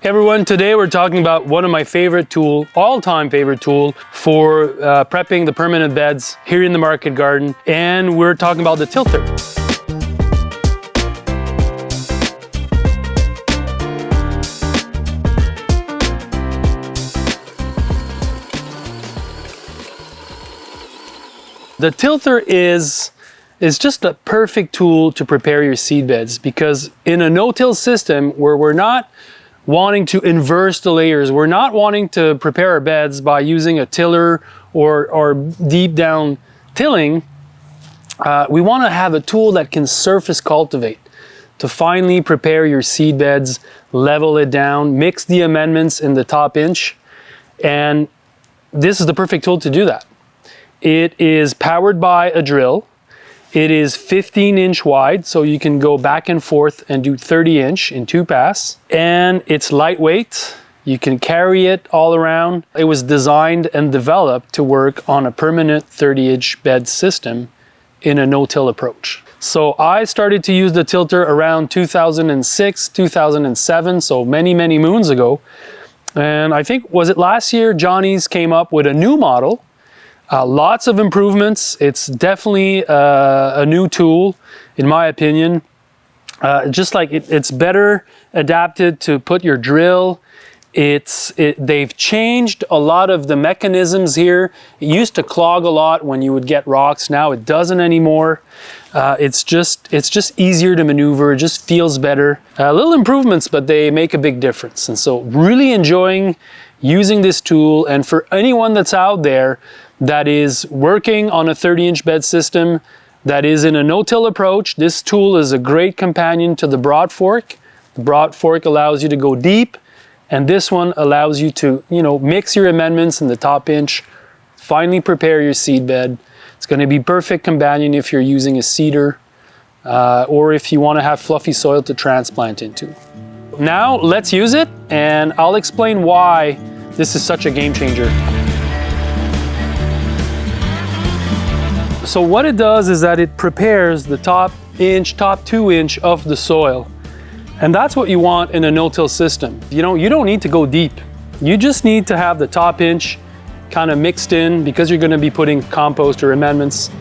Hey everyone, today we're talking about one of my favorite tool, all-time favorite tool for prepping the permanent beds here in the market garden, and we're talking about the tilther. The tilther is just a perfect tool to prepare your seed beds, because in a no-till system where we're not wanting to inverse the layers, we're not wanting to prepare our beds by using a tiller or deep down tilling, we want to have a tool that can surface cultivate to finally prepare your seed beds, level it down, mix the amendments in the top inch, and this is the perfect tool to do that. It is powered by a drill. It is 15-inch wide, so you can go back and forth and do 30-inch in 2 passes. And it's lightweight. You can carry it all around. It was designed and developed to work on a permanent 30-inch bed system in a no-till approach. So I started to use the tilther around 2006, 2007, so many, many moons ago. And I think, was it last year, Johnny's came up with a new model. Lots of improvements. It's definitely a new tool, in my opinion. Just like it's better adapted to put your drill. They've changed a lot of the mechanisms here. It used to clog a lot when you would get rocks. Now it doesn't anymore. It's just easier to maneuver. It just feels better. Little improvements, but they make a big difference. And so really enjoying using this tool. And for anyone that's out there that is working on a 30-inch bed system that is in a no-till approach, this tool is a great companion to the broad fork. The broad fork allows you to go deep, and this one allows you to, mix your amendments in the top inch, finally prepare your seed bed. It's going to be perfect companion if you're using a seeder or if you want to have fluffy soil to transplant into. Now let's use it, and I'll explain why this is such a game changer. So what it does is that it prepares the top 2 inch of the soil. And that's what you want in a no-till system. You don't need to go deep. You just need to have the top inch kind of mixed in, because you're going to be putting compost or amendments.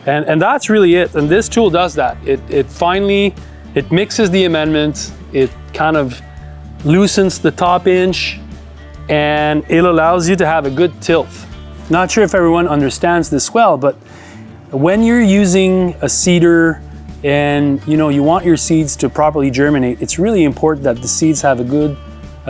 And that's really it. And this tool does that. It mixes the amendment. It kind of loosens the top inch, and it allows you to have a good tilth. Not sure if everyone understands this well, but when you're using a seeder and you want your seeds to properly germinate, it's really important that the seeds have a good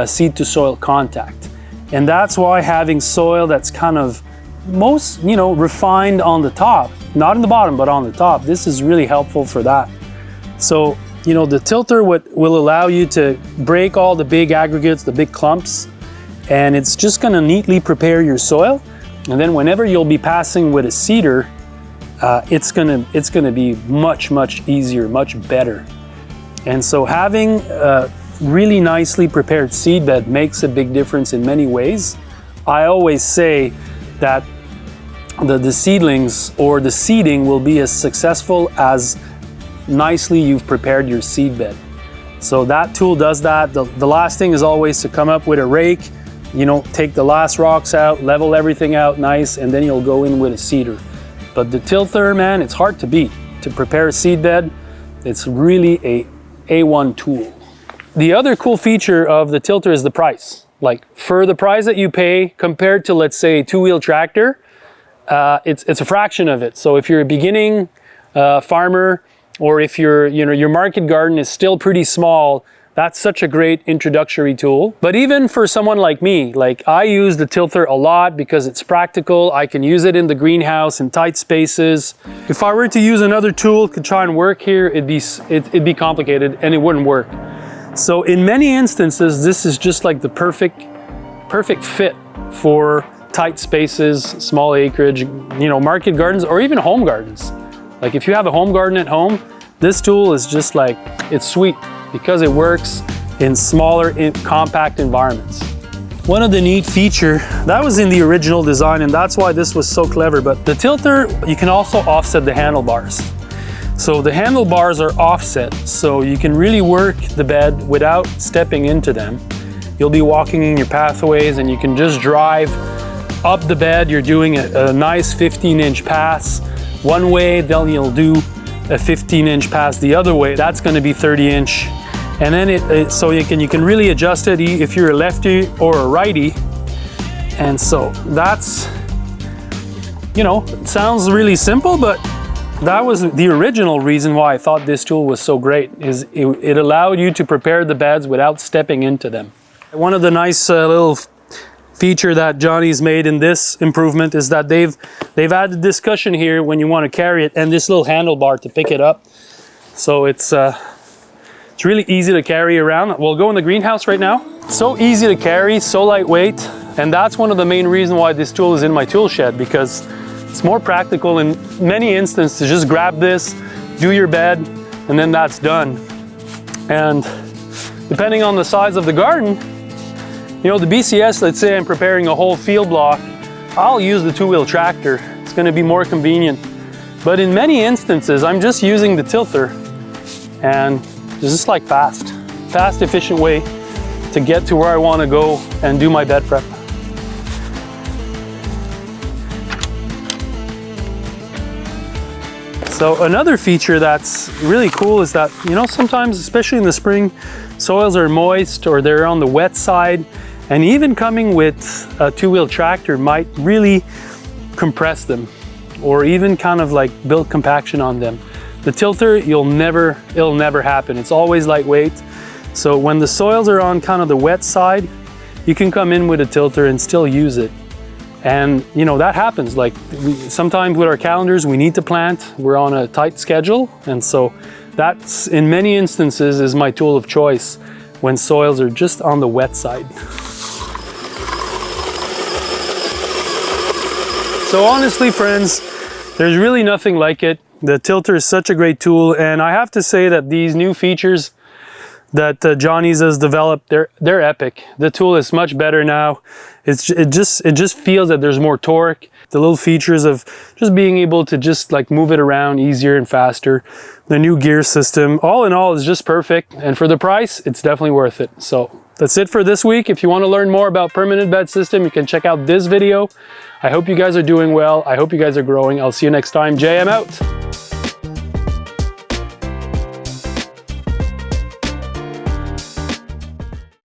seed to soil contact. And that's why having soil that's kind of most refined on the top, not in the bottom but on the top, this is really helpful for that. So the tilther will allow you to break all the big aggregates, the big clumps, and it's just going to neatly prepare your soil. And then whenever you'll be passing with a seeder, it's gonna be much easier, much better. And so having a really nicely prepared seed bed makes a big difference in many ways. I always say that the seedlings or the seeding will be as successful as nicely you've prepared your seed bed. So that tool does that. The last thing is always to come up with a rake, take the last rocks out, level everything out nice, and then you'll go in with a seeder. But the tilther, man, it's hard to beat. To prepare a seed bed, it's really a A1 tool. The other cool feature of the tilther is the price. Like, for the price that you pay compared to, let's say, a 2-wheel tractor, it's a fraction of it. So if you're a beginning farmer, or if your market garden is still pretty small, that's such a great introductory tool. But even for someone like me, I use the tilther a lot because it's practical. I can use it in the greenhouse in tight spaces. If I were to use another tool to try and work here, it'd be complicated and it wouldn't work. So in many instances, this is just like the perfect fit for tight spaces, small acreage, market gardens, or even home gardens. Like if you have a home garden at home, this tool is just it's sweet, because it works in smaller, compact environments. One of the neat feature, that was in the original design, and that's why this was so clever, but the tilther, you can also offset the handlebars. So the handlebars are offset, so you can really work the bed without stepping into them. You'll be walking in your pathways and you can just drive up the bed. You're doing a nice 15-inch pass one way, then you'll do a 15-inch pass the other way. That's going to be 30-inch. And then so you can really adjust it if you're a lefty or a righty. And so that's, you know, it sounds really simple, but that was the original reason why I thought this tool was so great, is it allowed you to prepare the beds without stepping into them. One of the nice little feature that Johnny's made in this improvement is that they've added this cushion here when you want to carry it, and this little handlebar to pick it up. So it's really easy to carry around. We'll go in the greenhouse right now. So easy to carry, so lightweight, and that's one of the main reasons why this tool is in my tool shed, because it's more practical in many instances to just grab this, do your bed, and then that's done. And depending on the size of the garden, you know, the BCS, let's say I'm preparing a whole field block, I'll use the two-wheel tractor. It's going to be more convenient. But in many instances, I'm just using the tilther, and it's just like fast, efficient way to get to where I want to go and do my bed prep. So another feature that's really cool is that, you know, sometimes, especially in the spring, soils are moist or they're on the wet side, and even coming with a two-wheel tractor might really compress them or even kind of like build compaction on them. The tilther, it'll never happen. It's always lightweight. So when the soils are on kind of the wet side, you can come in with a tilther and still use it. And you know, that happens. Like sometimes with our calendars, we need to plant, we're on a tight schedule. And so that's, in many instances, is my tool of choice when soils are just on the wet side. So honestly, friends, there's really nothing like it. The tilter is such a great tool, and I have to say that these new features that Johnny's has developed, they're epic. The tool is much better now. It just feels that there's more torque. The little features of just being able to just like move it around easier and faster. The new gear system, all in all, is just perfect. And for the price, it's definitely worth it. So that's it for this week. If you want to learn more about permanent bed system, you can check out this video. I hope you guys are doing well. I hope you guys are growing. I'll see you next time. JM out.